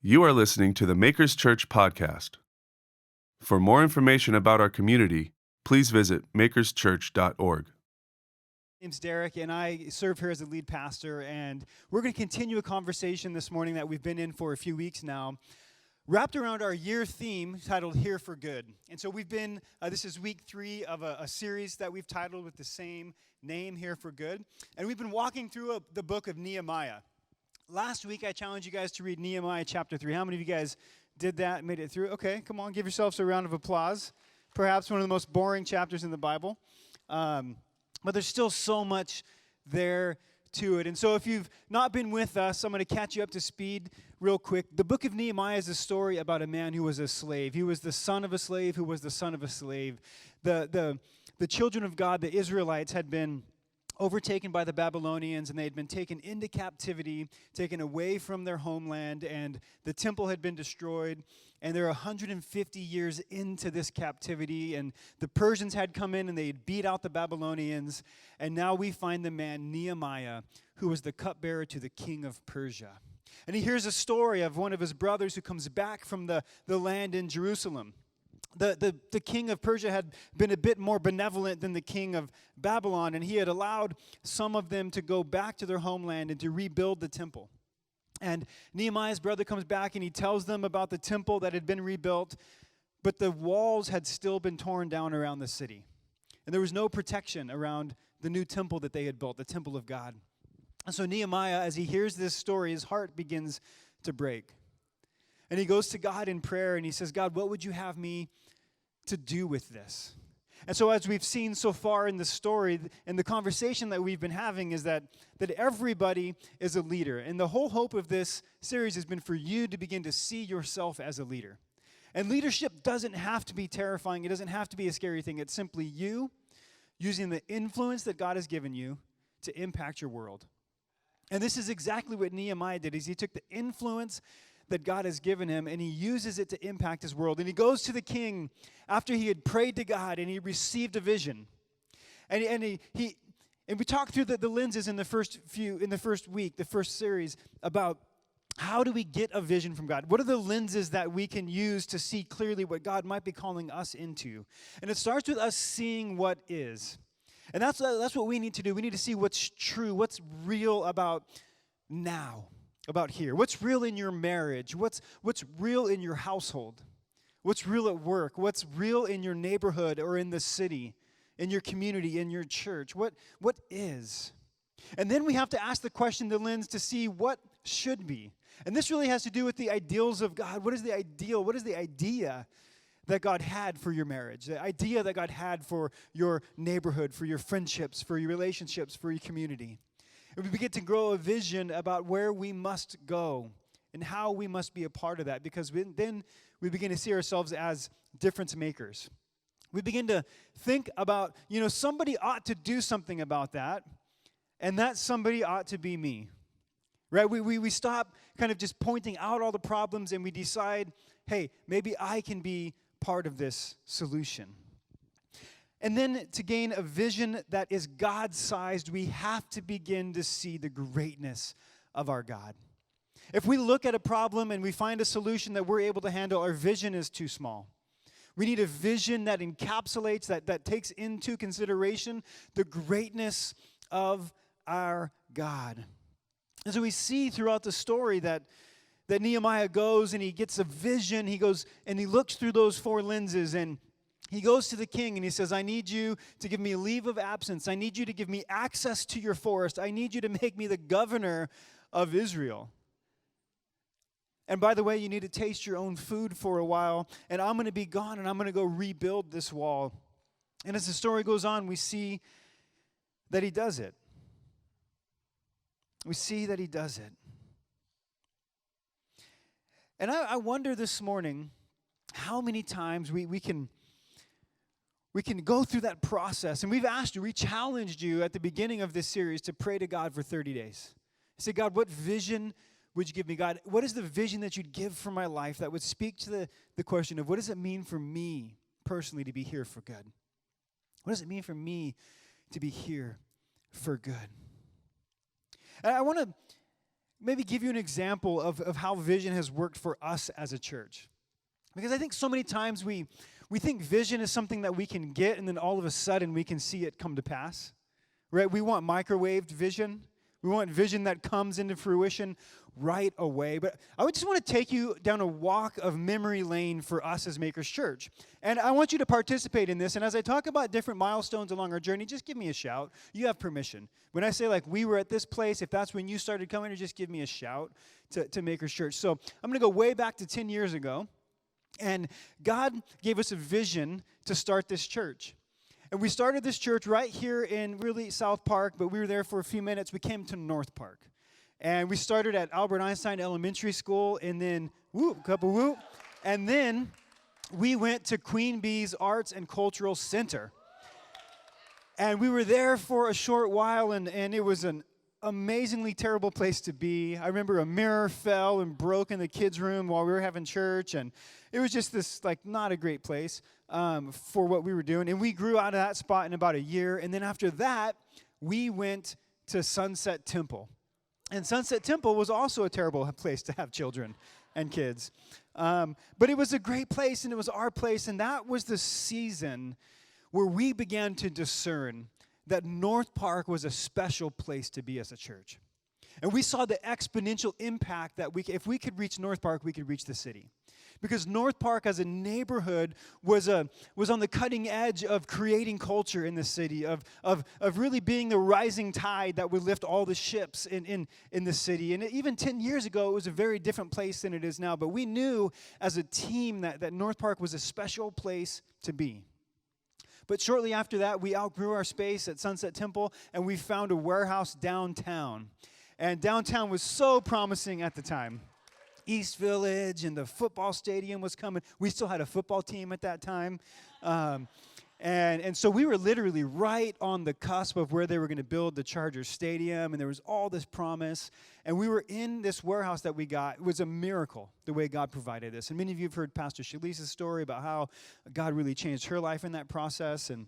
You are listening to the Makers Church podcast. For more information about our community, please visit makerschurch.org. My name's Derek, and I serve here as a lead pastor, and we're going to continue a conversation this morning that we've been in for a few weeks now, wrapped around our year theme titled Here for Good. And so we've been, this is week 3 of a series that we've titled with the same name, Here for Good, and we've been walking through the book of Nehemiah. Last week, I challenged you guys to read Nehemiah chapter 3. How many of you guys did that, made it through? Okay, come on, give yourselves a round of applause. Perhaps one of the most boring chapters in the Bible. But there's still so much there to it. And so if you've not been with us, I'm going to catch you up to speed real quick. The book of Nehemiah is a story about a man who was a slave. He was the son of a slave who was the son of a slave. The children of God, the Israelites, had been overtaken by the Babylonians, and they had been taken into captivity, taken away from their homeland, and the temple had been destroyed, and they're 150 years into this captivity, and the Persians had come in, and they had beat out the Babylonians, and now we find the man Nehemiah, who was the cupbearer to the king of Persia. And he hears a story of one of his brothers who comes back from the land in Jerusalem. The king of Persia had been a bit more benevolent than the king of Babylon, and he had allowed some of them to go back to their homeland and to rebuild the temple. And Nehemiah's brother comes back and he tells them about the temple that had been rebuilt, but the walls had still been torn down around the city. And there was no protection around the new temple that they had built, the temple of God. And so Nehemiah, as he hears this story, his heart begins to break. And he goes to God in prayer and he says, God, what would you have me to do with this? And so as we've seen so far in the story, and the conversation that we've been having is that everybody is a leader. And the whole hope of this series has been for you to begin to see yourself as a leader. And leadership doesn't have to be terrifying. It doesn't have to be a scary thing. It's simply you using the influence that God has given you to impact your world. And this is exactly what Nehemiah did, is he took the influence that God has given him, and he uses it to impact his world. And he goes to the king after he had prayed to God, and he received a vision. And we talked through the lenses in the first week, the first series, about how do we get a vision from God? What are the lenses that we can use to see clearly what God might be calling us into? And it starts with us seeing what is. And that's what we need to do. We need to see what's true, what's real about now. About here. What's real in your marriage? What's real in your household? What's real at work? What's real in your neighborhood or in the city, in your community, in your church? What is? And then we have to ask the question, the lens, to see what should be. And this really has to do with the ideals of God. What is the ideal? What is the idea that God had for your marriage? The idea that God had for your neighborhood, for your friendships, for your relationships, for your community. And we begin to grow a vision about where we must go and how we must be a part of that, because then we begin to see ourselves as difference makers. We begin to think about, somebody ought to do something about that, and that somebody ought to be me. Right? We stop kind of just pointing out all the problems, and we decide, hey, maybe I can be part of this solution. And then to gain a vision that is God-sized, we have to begin to see the greatness of our God. If we look at a problem and we find a solution that we're able to handle, our vision is too small. We need a vision that encapsulates, that takes into consideration the greatness of our God. And so we see throughout the story that Nehemiah goes and he gets a vision. He goes and he looks through those 4 lenses, and he goes to the king and he says, I need you to give me a leave of absence. I need you to give me access to your forest. I need you to make me the governor of Israel. And by the way, you need to taste your own food for a while, and I'm going to be gone, and I'm going to go rebuild this wall. And as the story goes on, we see that he does it. We see that he does it. And I wonder this morning how many times we can go through that process. And we challenged you at the beginning of this series to pray to God for 30 days. Say, God, what vision would you give me? God, what is the vision that you'd give for my life that would speak to the question of what does it mean for me personally to be here for good? What does it mean for me to be here for good? And I want to maybe give you an example of how vision has worked for us as a church. Because I think so many times we think vision is something that we can get, and then all of a sudden we can see it come to pass. Right? We want microwaved vision. We want vision that comes into fruition right away. But I would just want to take you down a walk of memory lane for us as Makers Church. And I want you to participate in this. And as I talk about different milestones along our journey, just give me a shout. You have permission. When I say, like, we were at this place, if that's when you started coming, or just give me a shout to Makers Church. So I'm going to go way back to 10 years ago. And God gave us a vision to start this church. And we started this church right here in really South Park, but we were there for a few minutes. We came to North Park. And we started at Albert Einstein Elementary School, and then, couple whoop. And then we went to Queen Bee's Arts and Cultural Center. And we were there for a short while, and it was an amazingly terrible place to be. I remember a mirror fell and broke in the kids' room while we were having church, and it was just this, like, not a great place for what we were doing. And we grew out of that spot in about a year. And then after that, we went to Sunset Temple. And Sunset Temple was also a terrible place to have children and kids. But it was a great place, and it was our place. And that was the season where we began to discern that North Park was a special place to be as a church. And we saw the exponential impact that if we could reach North Park, we could reach the city. Because North Park as a neighborhood was on the cutting edge of creating culture in the city, of really being the rising tide that would lift all the ships in the city. And even 10 years ago, it was a very different place than it is now. But we knew as a team that North Park was a special place to be. But shortly after that, we outgrew our space at Sunset Temple, and we found a warehouse downtown. And downtown was so promising at the time. East Village and the football stadium was coming. We still had a football team at that time. And so we were literally right on the cusp of where they were going to build the Chargers Stadium, and there was all this promise. And we were in this warehouse that we got. It was a miracle, the way God provided this. And many of you have heard Pastor Shalisa's story about how God really changed her life in that process, and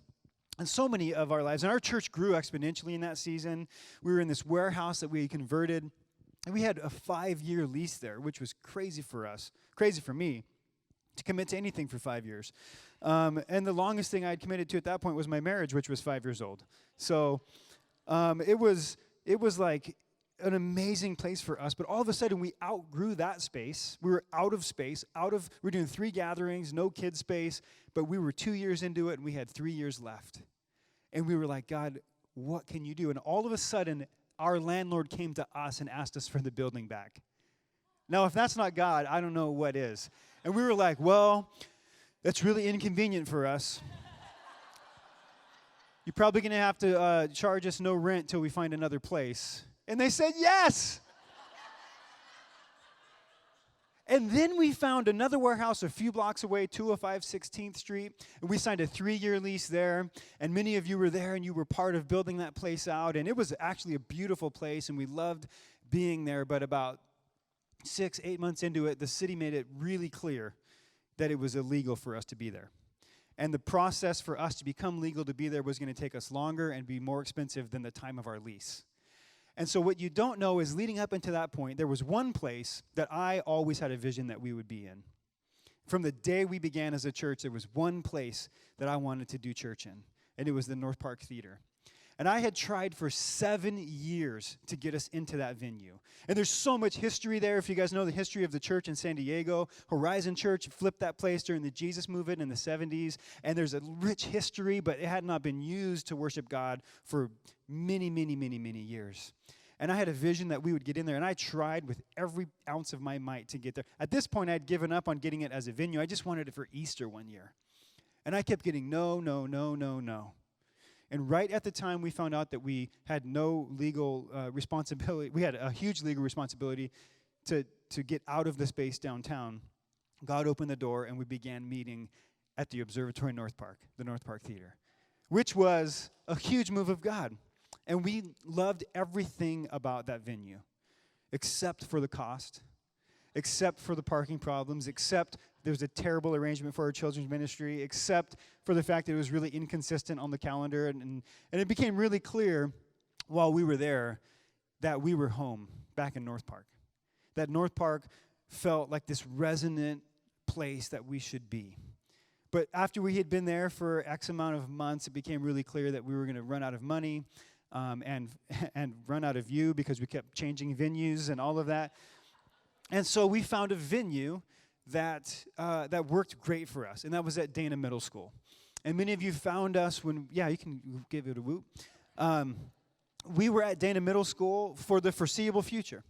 so many of our lives. And our church grew exponentially in that season. We were in this warehouse that we converted. And we had a 5-year lease there, which was crazy for us, crazy for me, to commit to anything for 5 years. And the longest thing I'd committed to at that point was my marriage, which was 5 years old. So it was like an amazing place for us. But all of a sudden, we outgrew that space. We were out of space. We were doing 3 gatherings, no kid space. But we were 2 years into it, and we had 3 years left. And we were like, God, what can you do? And all of a sudden, our landlord came to us and asked us for the building back. Now, if that's not God, I don't know what is. And we were like, well, that's really inconvenient for us. You're probably going to have to charge us no rent till we find another place. And they said yes. And then we found another warehouse a few blocks away, 205 16th Street, and we signed a 3-year lease there. And many of you were there, and you were part of building that place out. And it was actually a beautiful place, and we loved being there. But about 6-8 months into it, the city made it really clear that it was illegal for us to be there. And the process for us to become legal to be there was going to take us longer and be more expensive than the time of our lease. And so what you don't know is leading up into that point, there was one place that I always had a vision that we would be in. From the day we began as a church, there was one place that I wanted to do church in, and it was the North Park Theater. And I had tried for 7 years to get us into that venue. And there's so much history there. If you guys know the history of the church in San Diego, Horizon Church flipped that place during the Jesus movement in the 70s. And there's a rich history, but it had not been used to worship God for many, many, many, many years. And I had a vision that we would get in there, and I tried with every ounce of my might to get there. At this point, I'd given up on getting it as a venue. I just wanted it for Easter one year. And I kept getting no, no, no, no, no. And right at the time, we found out that we had no legal responsibility. We had a huge legal responsibility to get out of the space downtown. God opened the door, and we began meeting at the Observatory North Park, the North Park Theater, which was a huge move of God. And we loved everything about that venue, except for the cost, except for the parking problems, except there was a terrible arrangement for our children's ministry, except for the fact that it was really inconsistent on the calendar. And it became really clear while we were there that we were home. back in North Park. That North Park felt like this resonant place that we should be. But after we had been there for X amount of months, it became really clear that we were going to run out of money and run out of you because we kept changing venues and all of that. And so we found a venue that worked great for us, and that was at Dana Middle School. And many of you found us when, you can give it a whoop. We were at Dana Middle School for the foreseeable future.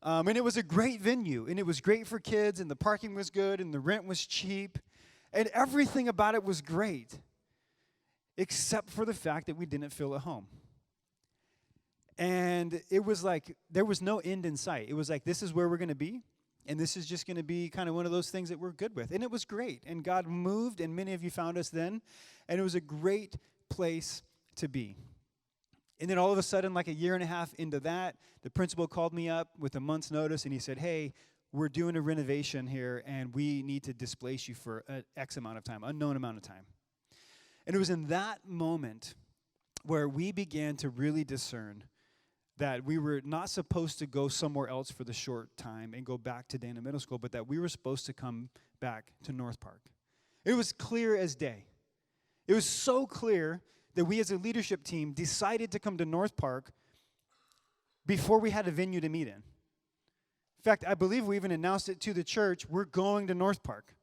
And it was a great venue, and it was great for kids, and the parking was good, and the rent was cheap, and everything about it was great, except for the fact that we didn't feel at home. And it was like there was no end in sight. It was like, this is where we're going to be, and this is just going to be kind of one of those things that we're good with. And it was great, and God moved, and many of you found us then, and it was a great place to be. And then all of a sudden, like a year and a half into that, the principal called me up with a month's notice, and he said, hey, we're doing a renovation here, and we need to displace you for an X amount of time, unknown amount of time. And it was in that moment where we began to really discern that we were not supposed to go somewhere else for the short time and go back to Dana Middle School, but that we were supposed to come back to North Park. It was clear as day. It was so clear that we as a leadership team decided to come to North Park before we had a venue to meet in. In fact, I believe we even announced it to the church, we're going to North Park.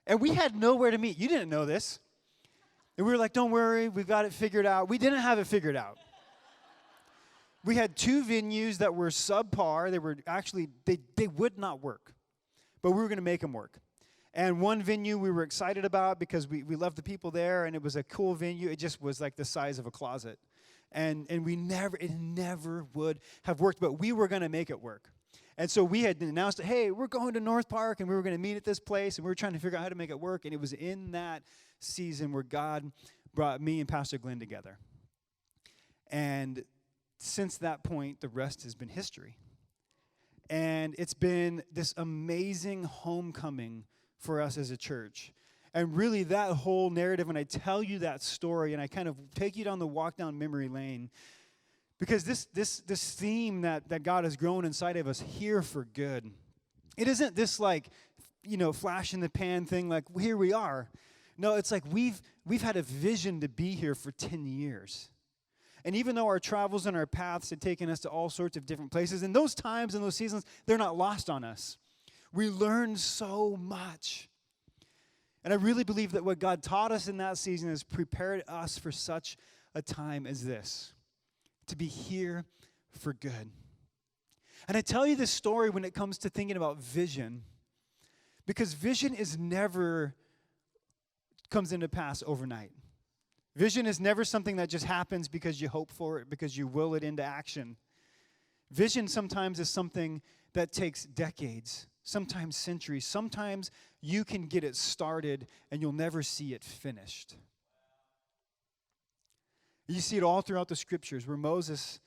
And we had nowhere to meet. You didn't know this. And we were like, don't worry, we've got it figured out. We didn't have it figured out. We had 2 venues that were subpar. They were actually, they would not work. But we were going to make them work. And one venue we were excited about because we loved the people there, and it was a cool venue. It just was like the size of a closet. And it never would have worked, but we were going to make it work. And so we had announced, hey, we're going to North Park, and we were going to meet at this place, and we were trying to figure out how to make it work. And it was in that season where God brought me and Pastor Glenn together. And since that point, the rest has been history. And it's been this amazing homecoming for us as a church. And really that whole narrative, when I tell you that story and I kind of take you down the walk down memory lane, because this theme that God has grown inside of us, here for good, it isn't this like, flash in the pan thing like, here we are. No, it's like we've had a vision to be here for 10 years. And even though our travels and our paths had taken us to all sorts of different places, in those times and those seasons, they're not lost on us. We learned so much. And I really believe that what God taught us in that season has prepared us for such a time as this, to be here for good. And I tell you this story when it comes to thinking about vision, because vision never comes into pass overnight. Vision is never something that just happens because you hope for it, because you will it into action. Vision sometimes is something that takes decades, sometimes centuries. Sometimes you can get it started and you'll never see it finished. You see it all throughout the scriptures where Moses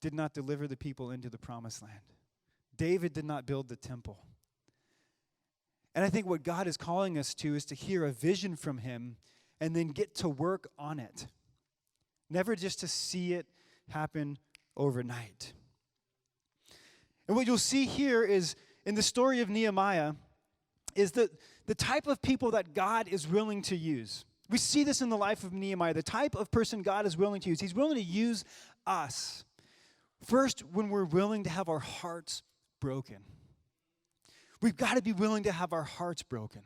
did not deliver the people into the promised land. David did not build the temple. And I think what God is calling us to is to hear a vision from him and then get to work on it. Never just to see it happen overnight. And what you'll see here is, in the story of Nehemiah, is that the type of people that God is willing to use. We see this in the life of Nehemiah, the type of person God is willing to use. He's willing to use us. First, when we're willing to have our hearts broken. We've got to be willing to have our hearts broken.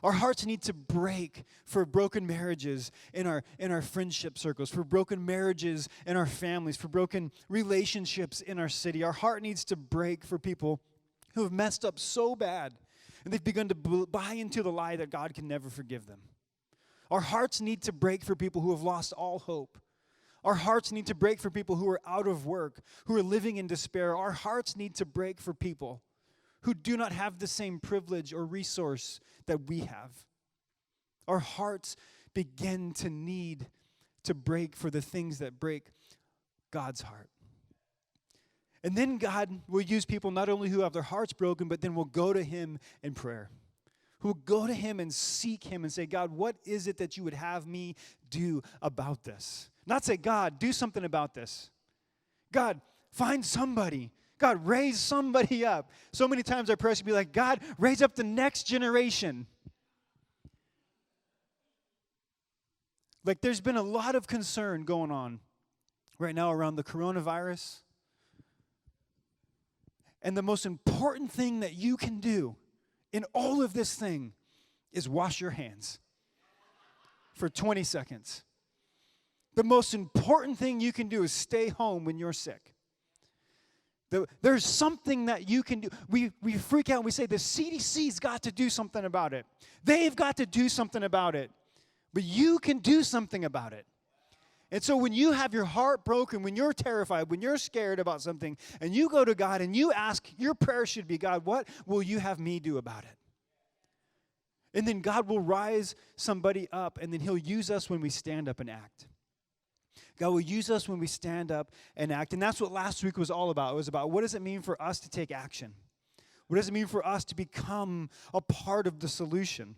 Our hearts need to break for broken marriages in our friendship circles, for broken marriages in our families, for broken relationships in our city. Our heart needs to break for people who have messed up so bad, and they've begun to buy into the lie that God can never forgive them. Our hearts need to break for people who have lost all hope. Our hearts need to break for people who are out of work, who are living in despair. Our hearts need to break for people who do not have the same privilege or resource that we have. Our hearts begin to need to break for the things that break God's heart. And then God will use people not only who have their hearts broken, but then will go to him in prayer. Who will go to him and seek him and say, God, what is it that you would have me do about this? Not say, God, do something about this. God, find somebody God, raise somebody up. So many times our prayers should be like, God, raise up the next generation. Like there's been a lot of concern going on right now around the coronavirus. And the most important thing that you can do in all of this thing is wash your hands for 20 seconds. The most important thing you can do is stay home when you're sick. There's something that you can do. We freak out and we say the CDC's got to do something about it. They've got to do something about it. But you can do something about it. And so when you have your heart broken, when you're terrified, when you're scared about something, and you go to God and you ask, your prayer should be, God, what will you have me do about it? And then God will rise somebody up, and then he'll use us when we stand up and act. God will use us when we stand up and act. And that's what last week was all about. It was about what does it mean for us to take action? What does it mean for us to become a part of the solution?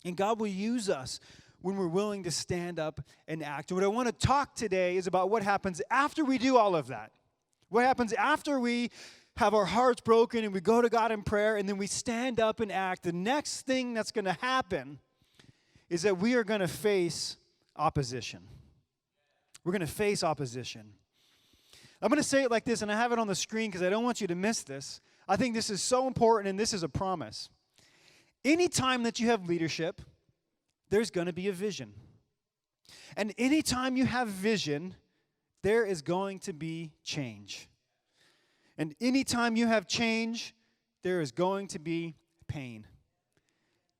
And God will use us when we're willing to stand up and act. And what I want to talk today is about what happens after we do all of that. What happens after we have our hearts broken and we go to God in prayer and then we stand up and act. The next thing that's going to happen is that we are going to face opposition. We're going to face opposition. I'm going to say it like this, and I have it on the screen because I don't want you to miss this. I think this is so important, and this is a promise. Anytime that you have leadership, there's going to be a vision. And anytime you have vision, there is going to be change. And anytime you have change, there is going to be pain.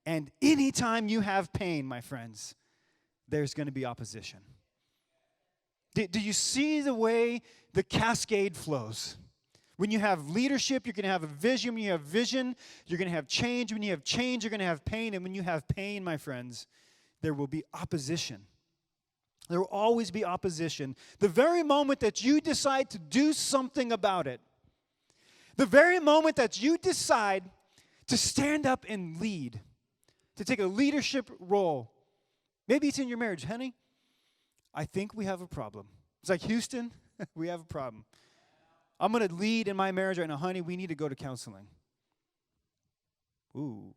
And anytime you have pain, my friends, there's going to be opposition. Do you see the way the cascade flows? When you have leadership, you're going to have a vision. When you have vision, you're going to have change. When you have change, you're going to have pain. And when you have pain, my friends, there will be opposition. There will always be opposition. The very moment that you decide to do something about it, the very moment that you decide to stand up and lead, to take a leadership role, maybe it's in your marriage, honey, I think we have a problem. It's like, Houston, we have a problem. I'm going to lead in my marriage right now. Honey, we need to go to counseling. Ooh,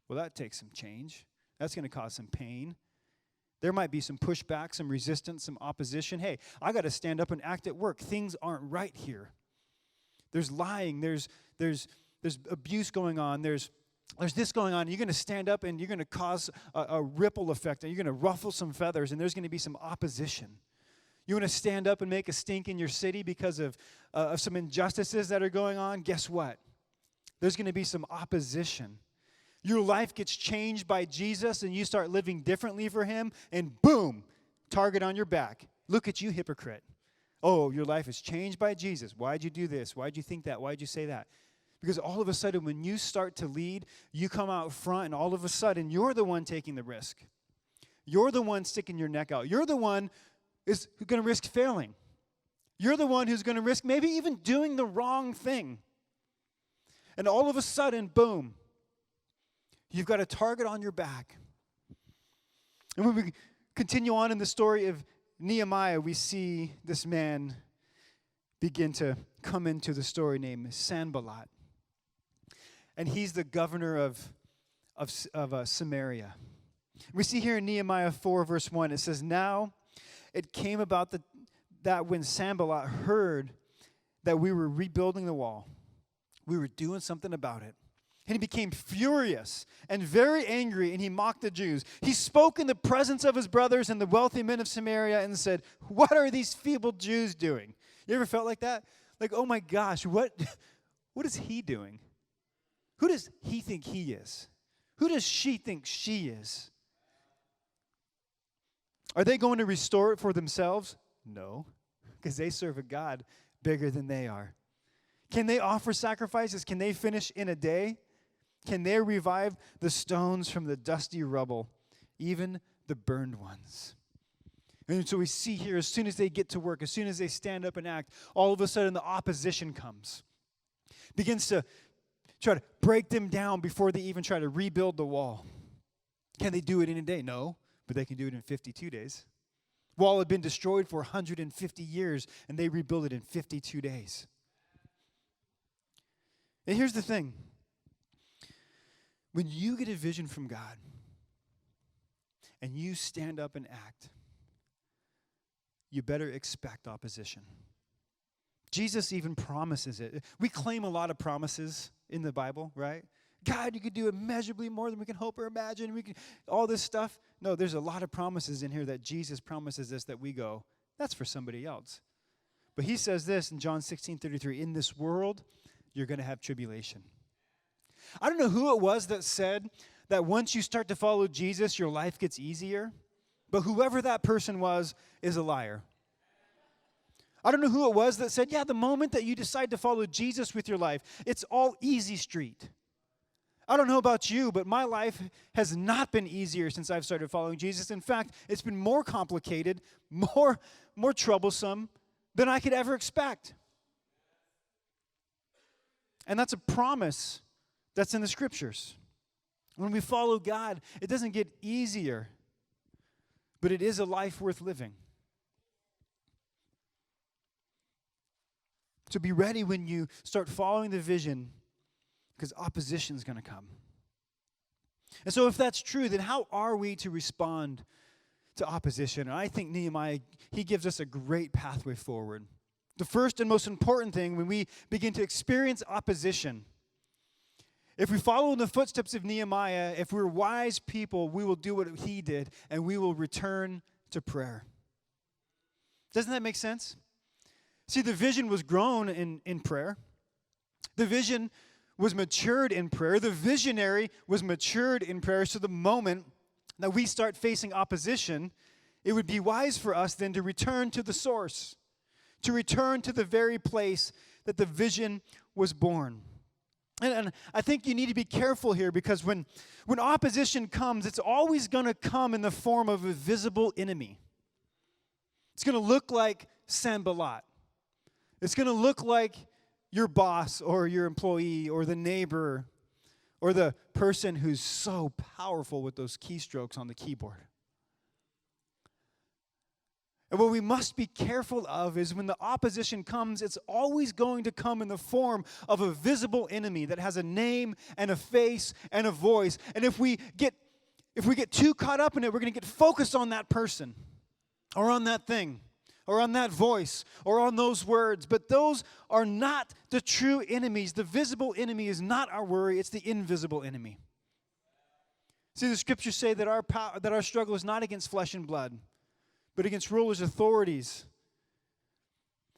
well, that takes some change. That's going to cause some pain. There might be some pushback, some resistance, some opposition. Hey, I got to stand up and act at work. Things aren't right here. There's lying. There's abuse going on. There's this going on. You're going to stand up and you're going to cause a ripple effect. And you're going to ruffle some feathers, and there's going to be some opposition. You want to stand up and make a stink in your city because of some injustices that are going on? Guess what? There's going to be some opposition. Your life gets changed by Jesus, and you start living differently for him, and boom, target on your back. Look at you, hypocrite. Oh, your life is changed by Jesus. Why'd you do this? Why'd you think that? Why'd you say that? Because all of a sudden, when you start to lead, you come out front, and all of a sudden, you're the one taking the risk. You're the one sticking your neck out. You're the one who's going to risk failing. You're the one who's going to risk maybe even doing the wrong thing. And all of a sudden, boom, you've got a target on your back. And when we continue on in the story of Nehemiah, we see this man begin to come into the story named Sanballat. And he's the governor of Samaria. We see here in Nehemiah 4, verse 1, it says, "Now it came about that when Sanballat heard that we were rebuilding the wall, we were doing something about it. And he became furious and very angry, and he mocked the Jews. He spoke in the presence of his brothers and the wealthy men of Samaria and said, 'What are these feeble Jews doing?'" You ever felt like that? Like, oh my gosh, what is he doing? Who does he think he is? Who does she think she is? Are they going to restore it for themselves? No, because they serve a God bigger than they are. Can they offer sacrifices? Can they finish in a day? Can they revive the stones from the dusty rubble, even the burned ones? And so we see here, as soon as they get to work, as soon as they stand up and act, all of a sudden the opposition comes. Begins to try to break them down before they even try to rebuild the wall. Can they do it in a day? No, but they can do it in 52 days. Wall had been destroyed for 150 years, and they rebuilt it in 52 days. And here's the thing. When you get a vision from God and you stand up and act, you better expect opposition. Jesus even promises it. We claim a lot of promises in the Bible, right? God, you could do immeasurably more than we can hope or imagine. We can all this stuff. No, there's a lot of promises in here that Jesus promises us that we go, that's for somebody else. But he says this in John 16:33, in this world, you're going to have tribulation. I don't know who it was that said that once you start to follow Jesus, your life gets easier. But whoever that person was is a liar. I don't know who it was that said, yeah, the moment that you decide to follow Jesus with your life, it's all easy street. I don't know about you, but my life has not been easier since I've started following Jesus. In fact, it's been more complicated, more troublesome than I could ever expect. And that's a promise that's in the Scriptures. When we follow God, it doesn't get easier, but it is a life worth living. So be ready when you start following the vision, because opposition is going to come. And so if that's true, then how are we to respond to opposition? And I think Nehemiah, he gives us a great pathway forward. The first and most important thing when we begin to experience opposition, if we follow in the footsteps of Nehemiah, if we're wise people, we will do what he did, and we will return to prayer. Doesn't that make sense? See, the vision was grown in prayer. The vision was matured in prayer. The visionary was matured in prayer. So the moment that we start facing opposition, it would be wise for us then to return to the source, to return to the very place that the vision was born. And I think you need to be careful here, because when opposition comes, it's always going to come in the form of a visible enemy. It's going to look like Sanballat. It's going to look like your boss or your employee or the neighbor or the person who's so powerful with those keystrokes on the keyboard. And what we must be careful of is when the opposition comes, it's always going to come in the form of a visible enemy that has a name and a face and a voice. And if we get too caught up in it, we're going to get focused on that person or on that thing, or on that voice, or on those words. But those are not the true enemies. The visible enemy is not our worry, it's the invisible enemy. See, the scriptures say that our struggle is not against flesh and blood, but against rulers, authorities.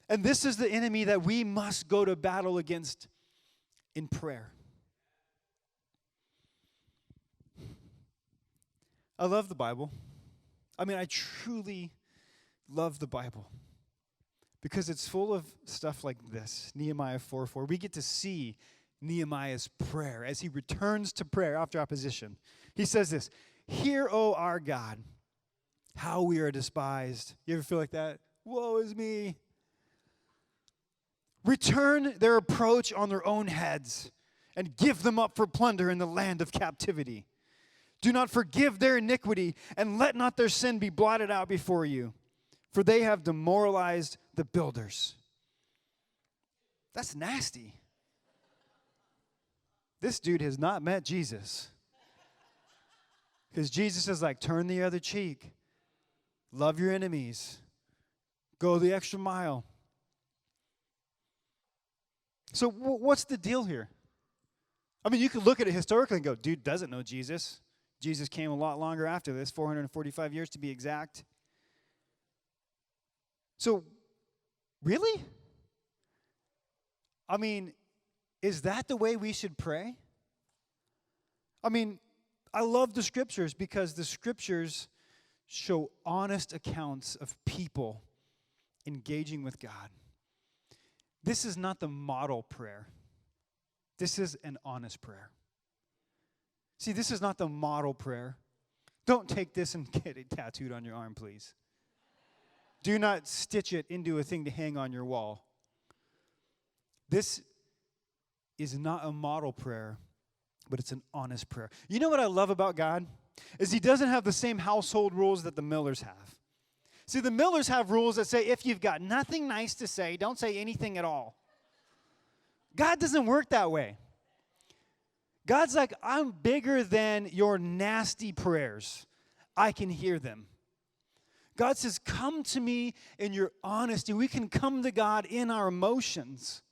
And this is the enemy that we must go to battle against in prayer. I love the Bible. I mean, I truly love the Bible, because it's full of stuff like this. Nehemiah 4:4. We get to see Nehemiah's prayer as he returns to prayer after opposition. He says this, "Hear, O our God, how we are despised." You ever feel like that? Woe is me. "Return their approach on their own heads, and give them up for plunder in the land of captivity. Do not forgive their iniquity, and let not their sin be blotted out before you. For they have demoralized the builders." That's nasty. This dude has not met Jesus. Because Jesus is like, turn the other cheek. Love your enemies. Go the extra mile. So what's the deal here? I mean, you could look at it historically and go, dude doesn't know Jesus. Jesus came a lot longer after this, 445 years to be exact. So, really? I mean, is that the way we should pray? I mean, I love the scriptures because the scriptures show honest accounts of people engaging with God. This is not the model prayer. This is an honest prayer. See, this is not the model prayer. Don't take this and get it tattooed on your arm, please. Do not stitch it into a thing to hang on your wall. This is not a model prayer, but it's an honest prayer. You know what I love about God? Is he doesn't have the same household rules that the Millers have. See, the Millers have rules that say if you've got nothing nice to say, don't say anything at all. God doesn't work that way. God's like, I'm bigger than your nasty prayers. I can hear them. God says, come to me in your honesty. We can come to God in our emotions.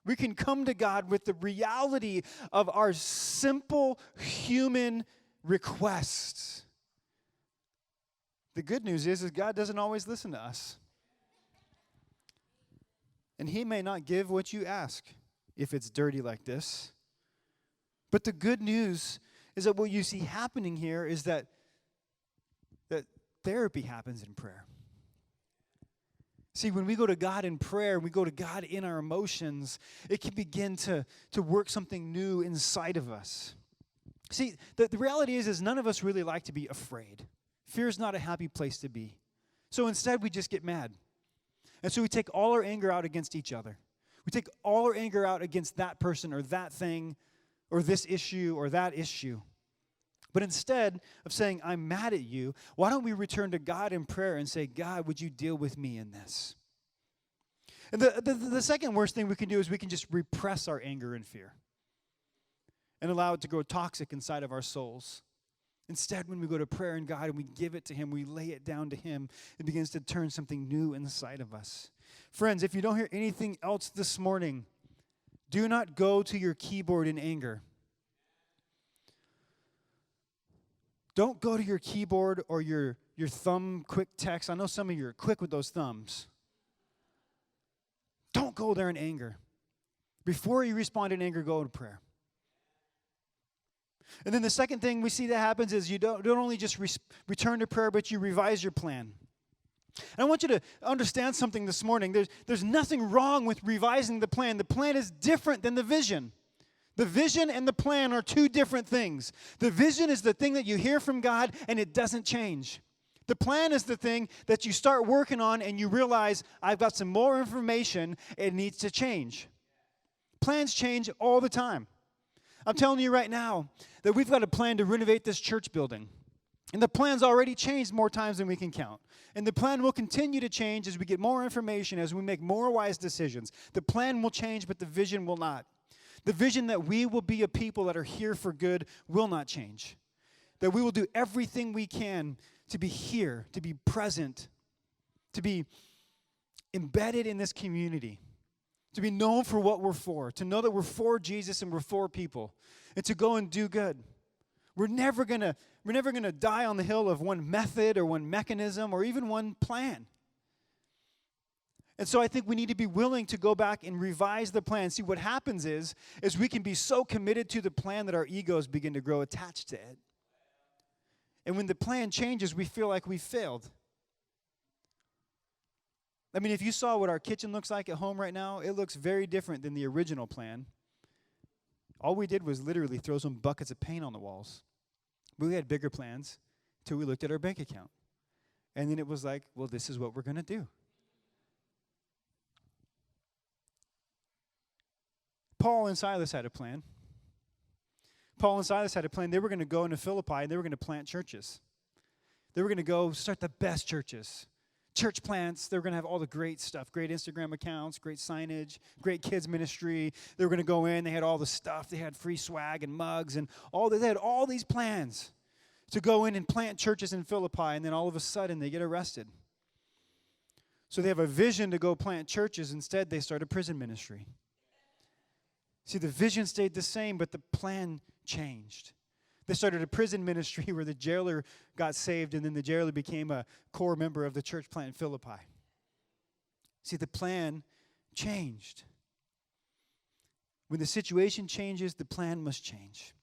We can come to God with the reality of our simple human requests. The good news is God doesn't always listen to us. And he may not give what you ask if it's dirty like this. But the good news is that what you see happening here is that therapy happens in prayer. See, when we go to God in prayer, we go to God in our emotions, it can begin to work something new inside of us. See, the reality is none of us really like to be afraid. Fear is not a happy place to be. So instead, we just get mad. And so we take all our anger out against each other. We take all our anger out against that person or that thing or this issue or that issue. But instead of saying, I'm mad at you, why don't we return to God in prayer and say, God, would you deal with me in this? And the second worst thing we can do is we can just repress our anger and fear and allow it to grow toxic inside of our souls. Instead, when we go to prayer and God and we give it to him, we lay it down to him, it begins to turn something new inside of us. Friends, if you don't hear anything else this morning, do not go to your keyboard in anger. Don't go to your keyboard or your thumb quick text. I know some of you are quick with those thumbs. Don't go there in anger. Before you respond in anger, go to prayer. And then the second thing we see that happens is you don't only just return to prayer, but you revise your plan. And I want you to understand something this morning. There's nothing wrong with revising the plan. The plan is different than the vision. The vision and the plan are two different things. The vision is the thing that you hear from God and it doesn't change. The plan is the thing that you start working on and you realize, I've got some more information, it needs to change. Plans change all the time. I'm telling you right now that we've got a plan to renovate this church building. And the plan's already changed more times than we can count. And the plan will continue to change as we get more information, as we make more wise decisions. The plan will change, but the vision will not. The vision that we will be a people that are here for good will not change. That we will do everything we can to be here, to be present, to be embedded in this community, to be known for what we're for, to know that we're for Jesus and we're for people, and to go and do good. We're never gonna die on the hill of one method or one mechanism or even one plan. And so I think we need to be willing to go back and revise the plan. See, what happens is we can be so committed to the plan that our egos begin to grow attached to it. And when the plan changes, we feel like we failed. I mean, if you saw what our kitchen looks like at home right now, it looks very different than the original plan. All we did was literally throw some buckets of paint on the walls. But we had bigger plans until we looked at our bank account. And then it was like, well, this is what we're going to do. Paul and Silas had a plan. Paul and Silas had a plan. They were going to go into Philippi and they were going to plant churches. They were going to go start the best churches. Church plants. They were going to have all the great stuff, great Instagram accounts, great signage, great kids ministry. They were going to go in. They had all the stuff. They had free swag and mugs and all. They had all these plans to go in and plant churches in Philippi, and then all of a sudden they get arrested. So they have a vision to go plant churches. Instead, they start a prison ministry. See, the vision stayed the same, but the plan changed. They started a prison ministry where the jailer got saved, and then the jailer became a core member of the church plant in Philippi. See, the plan changed. When the situation changes, the plan must change.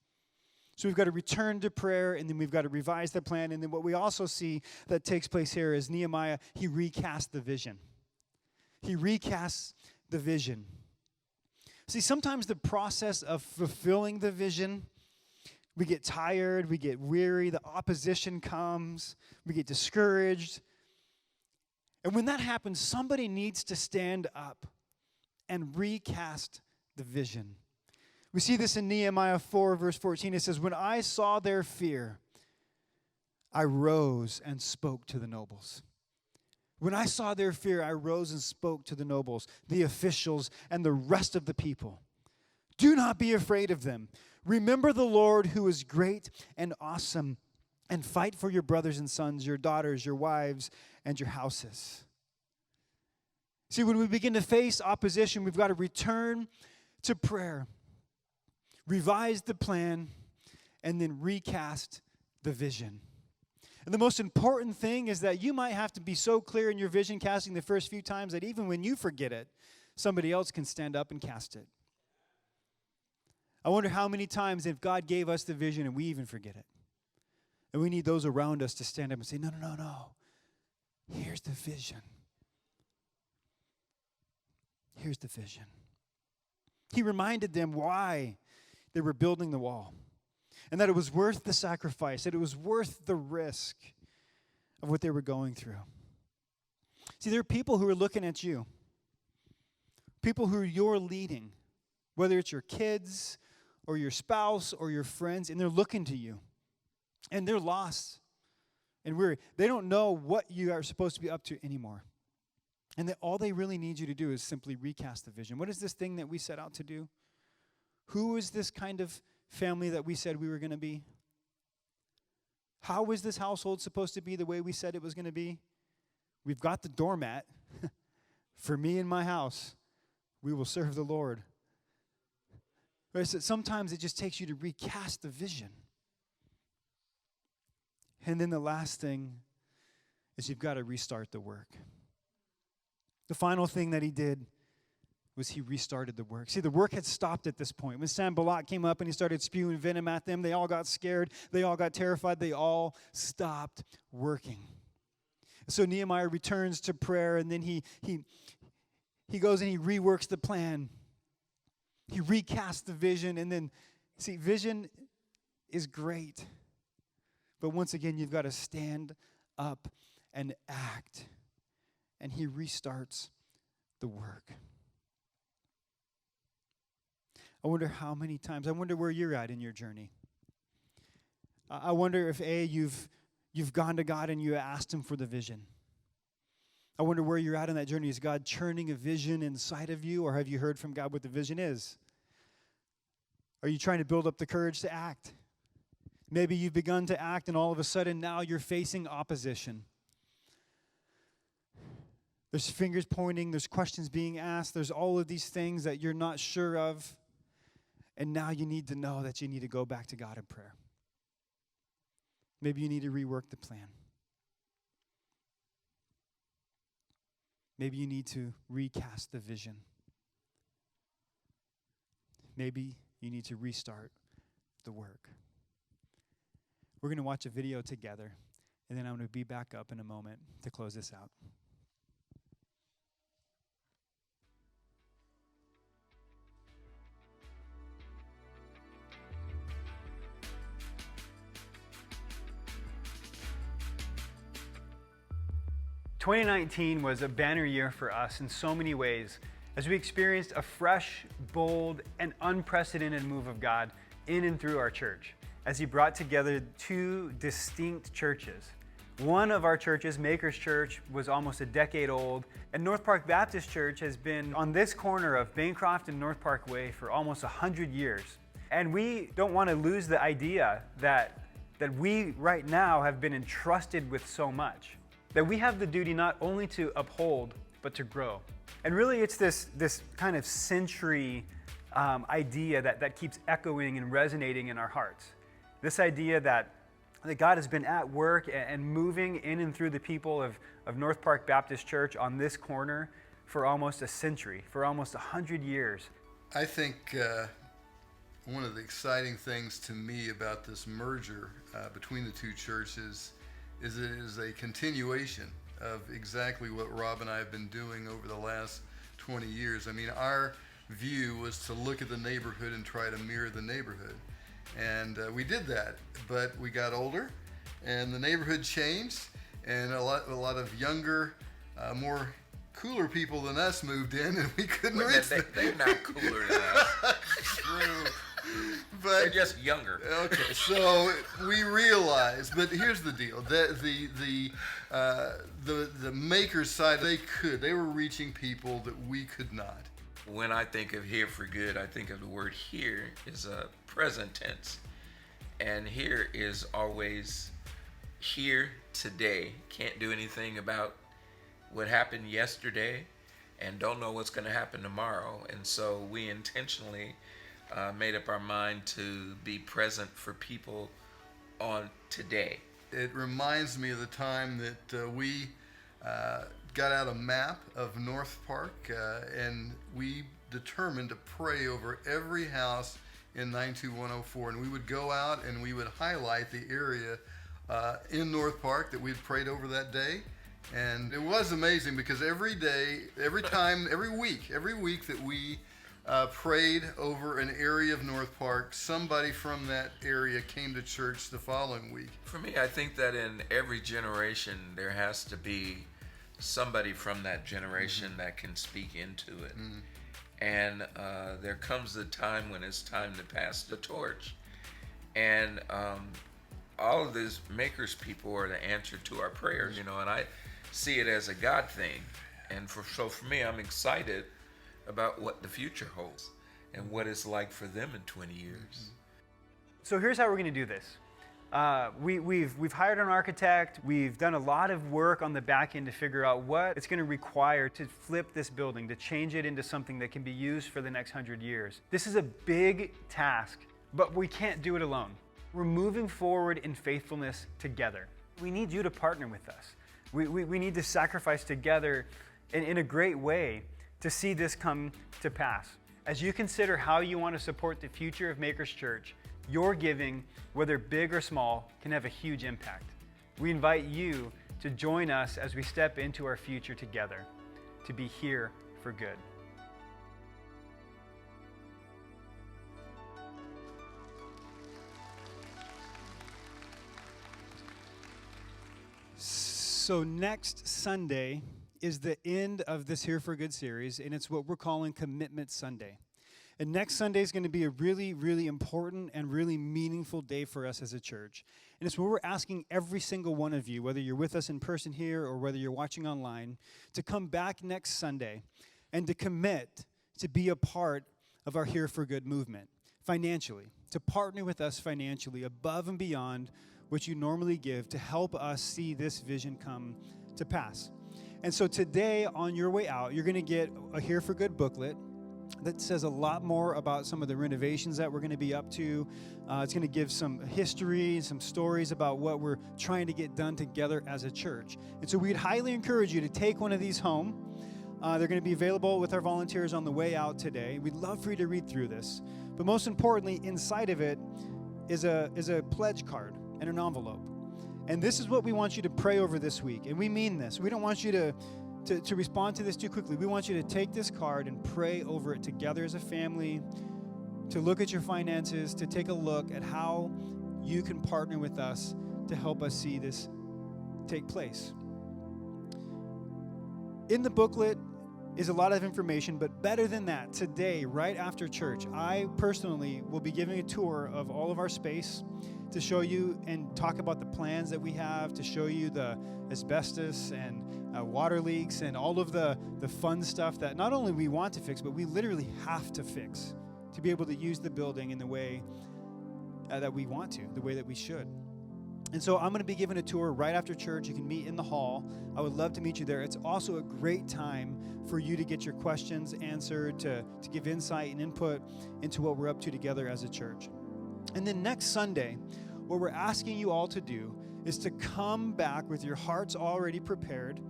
So we've got to return to prayer, and then we've got to revise the plan. And then what we also see that takes place here is Nehemiah, he recast the vision. He recasts the vision. See, sometimes the process of fulfilling the vision, we get tired, we get weary, the opposition comes, we get discouraged. And when that happens, somebody needs to stand up and recast the vision. We see this in Nehemiah 4, verse 14. It says, when I saw their fear, I rose and spoke to the nobles. When I saw their fear, I rose and spoke to the nobles, the officials, and the rest of the people. Do not be afraid of them. Remember the Lord who is great and awesome, and fight for your brothers and sons, your daughters, your wives, and your houses. See, when we begin to face opposition, we've got to return to prayer, revise the plan, and then recast the vision. And the most important thing is that you might have to be so clear in your vision casting the first few times that even when you forget it, somebody else can stand up and cast it. I wonder how many times if God gave us the vision and we even forget it. And we need those around us to stand up and say, no. Here's the vision. Here's the vision. He reminded them why they were building the wall. And that it was worth the sacrifice, that it was worth the risk of what they were going through. See, there are people who are looking at you, people who you're leading, whether it's your kids or your spouse or your friends, and they're looking to you. And they're lost and weary. They don't know what you are supposed to be up to anymore. And all they really need you to do is simply recast the vision. What is this thing that we set out to do? Who is this kind of family that we said we were going to be? How is this household supposed to be the way we said it was going to be? We've got the doormat. For me and my house, we will serve the Lord. But sometimes it just takes you to recast the vision. And then the last thing is you've got to restart the work. The final thing that he did was he restarted the work. See, the work had stopped at this point. When Sanballat came up and he started spewing venom at them, they all got scared. They all got terrified. They all stopped working. So Nehemiah returns to prayer, and then he goes and he reworks the plan. He recasts the vision, and then, see, vision is great. But once again, you've got to stand up and act. And he restarts the work. I wonder how many times, I wonder where you're at in your journey. I wonder if, you've gone to God and you asked him for the vision. I wonder where you're at in that journey. Is God churning a vision inside of you, or have you heard from God what the vision is? Are you trying to build up the courage to act? Maybe you've begun to act and all of a sudden now you're facing opposition. There's fingers pointing, there's questions being asked, there's all of these things that you're not sure of. And now you need to know that you need to go back to God in prayer. Maybe you need to rework the plan. Maybe you need to recast the vision. Maybe you need to restart the work. We're going to watch a video together, and then I'm going to be back up in a moment to close this out. "2019 was a banner year for us in so many ways, as we experienced a fresh, bold, and unprecedented move of God in and through our church, as he brought together two distinct churches. One of our churches, Makers Church, was almost a decade old, and North Park Baptist Church has been on this corner of Bancroft and North Park Way for almost 100 years. And we don't want to lose the idea that we right now have been entrusted with so much, that we have the duty not only to uphold, but to grow. And really it's this kind of century idea that keeps echoing and resonating in our hearts. This idea that God has been at work and moving in and through the people of North Park Baptist Church on this corner for almost a century, for almost 100 years. I think one of the exciting things to me about this merger between the two churches is it is a continuation of exactly what Rob and I have been doing over the last 20 years. I mean, our view was to look at the neighborhood and try to mirror the neighborhood. And we did that, but we got older and the neighborhood changed, and a lot of younger, more cooler people than us moved in, and we couldn't reach them. They're not cooler than us. True. But, they're just younger. Okay, so we realized, but here's the deal: the Makers side, they were reaching people that we could not. When I think of here for good, I think of the word here is a present tense. And here is always here today. Can't do anything about what happened yesterday and don't know what's going to happen tomorrow. And so we intentionally made up our mind to be present for people on today. It reminds me of the time that we got out a map of North Park and we determined to pray over every house in 92104. And we would go out and we would highlight the area in North Park that we'd prayed over that day. And it was amazing because every day, every time, every week that we prayed over an area of North Park, somebody from that area came to church the following week. For me, I think that in every generation, there has to be somebody from that generation that can speak into it. And there comes the time when it's time to pass the torch. And all of these Makers people are the answer to our prayers, and I see it as a God thing. And so for me, I'm excited about what the future holds and what it's like for them in 20 years. So here's how we're going to do this. We've hired an architect. We've done a lot of work on the back end to figure out what it's going to require to flip this building, to change it into something that can be used for the next 100 years. This is a big task, but we can't do it alone. We're moving forward in faithfulness together. We need you to partner with us. We need to sacrifice together in a great way to see this come to pass. As you consider how you want to support the future of Makers Church, your giving, whether big or small, can have a huge impact. We invite you to join us as we step into our future together, to be here for good. So next Sunday is the end of this Here for Good series, and it's what we're calling Commitment Sunday. And next Sunday is going to be a really, really important and really meaningful day for us as a church. And it's where we're asking every single one of you, whether you're with us in person here or whether you're watching online, to come back next Sunday and to commit to be a part of our Here for Good movement financially, to partner with us financially above and beyond what you normally give to help us see this vision come to pass. And so today, on your way out, you're going to get a Here for Good booklet that says a lot more about some of the renovations that we're going to be up to. It's going to give some history, some stories about what we're trying to get done together as a church. And so we'd highly encourage you to take one of these home. They're going to be available with our volunteers on the way out today. We'd love for you to read through this. But most importantly, inside of it is a pledge card and an envelope. And this is what we want you to pray over this week. And we mean this. We don't want you to respond to this too quickly. We want you to take this card and pray over it together as a family, to look at your finances, to take a look at how you can partner with us to help us see this take place. In the booklet is a lot of information, but better than that, today, right after church, I personally will be giving a tour of all of our space to show you and talk about the plans that we have, to show you the asbestos and water leaks and all of the fun stuff that not only we want to fix, but we literally have to fix to be able to use the building in the way that we want to, the way that we should. And so I'm going to be giving a tour right after church. You can meet in the hall. I would love to meet you there. It's also a great time for you to get your questions answered, to give insight and input into what we're up to together as a church. And then next Sunday, what we're asking you all to do is to come back with your hearts already prepared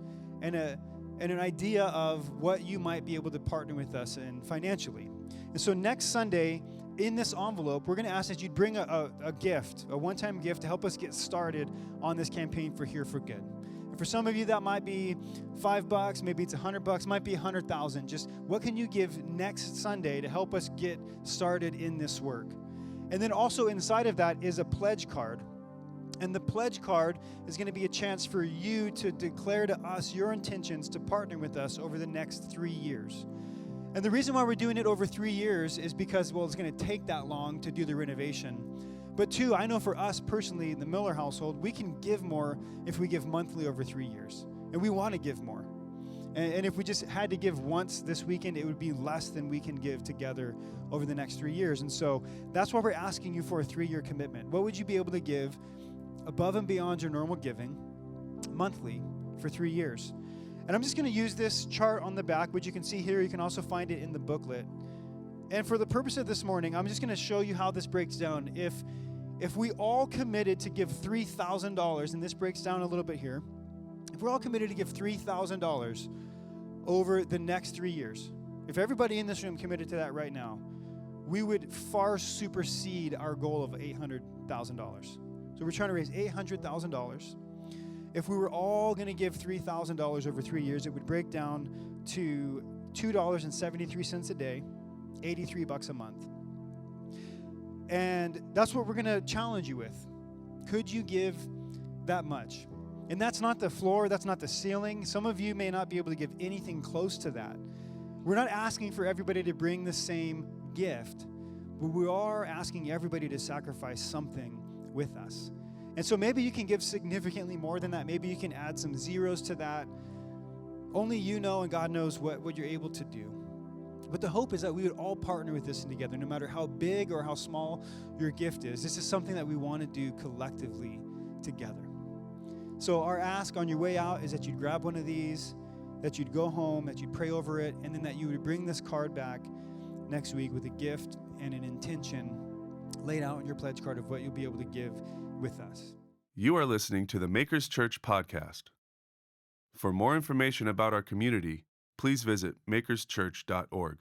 and an idea of what you might be able to partner with us in financially. And so next Sunday, in this envelope, we're going to ask that you'd bring a gift, a one-time gift to help us get started on this campaign for Here for Good. And for some of you, that might be $5, maybe it's $100, might be $100,000. Just what can you give next Sunday to help us get started in this work? And then also inside of that is a pledge card. And the pledge card is going to be a chance for you to declare to us your intentions to partner with us over the next 3 years. And the reason why we're doing it over 3 years is because, well, it's going to take that long to do the renovation. But two, I know for us personally, in the Miller household, we can give more if we give monthly over 3 years. And we want to give more. And if we just had to give once this weekend, it would be less than we can give together over the next 3 years. And so that's why we're asking you for a 3-year commitment. What would you be able to give above and beyond your normal giving monthly for 3 years? And I'm just going to use this chart on the back, which you can see here. You can also find it in the booklet. And for the purpose of this morning, I'm just going to show you how this breaks down. If we all committed to give $3,000, and this breaks down a little bit here, if we're all committed to give $3,000 over the next 3 years, if everybody in this room committed to that right now, we would far supersede our goal of $800,000. So we're trying to raise $800,000. If we were all going to give $3,000 over 3 years, it would break down to $2.73 a day, $83 a month. And that's what we're going to challenge you with. Could you give that much? And that's not the floor, that's not the ceiling. Some of you may not be able to give anything close to that. We're not asking for everybody to bring the same gift, but we are asking everybody to sacrifice something with us. And so maybe you can give significantly more than that. Maybe you can add some zeros to that. Only you know and God knows what you're able to do. But the hope is that we would all partner with this together, no matter how big or how small your gift is. This is something that we want to do collectively together. So our ask on your way out is that you'd grab one of these, that you'd go home, that you'd pray over it, and then that you would bring this card back next week with a gift and an intention laid out in your pledge card of what you'll be able to give with us. You are listening to the Makers Church podcast. For more information about our community, please visit makerschurch.org.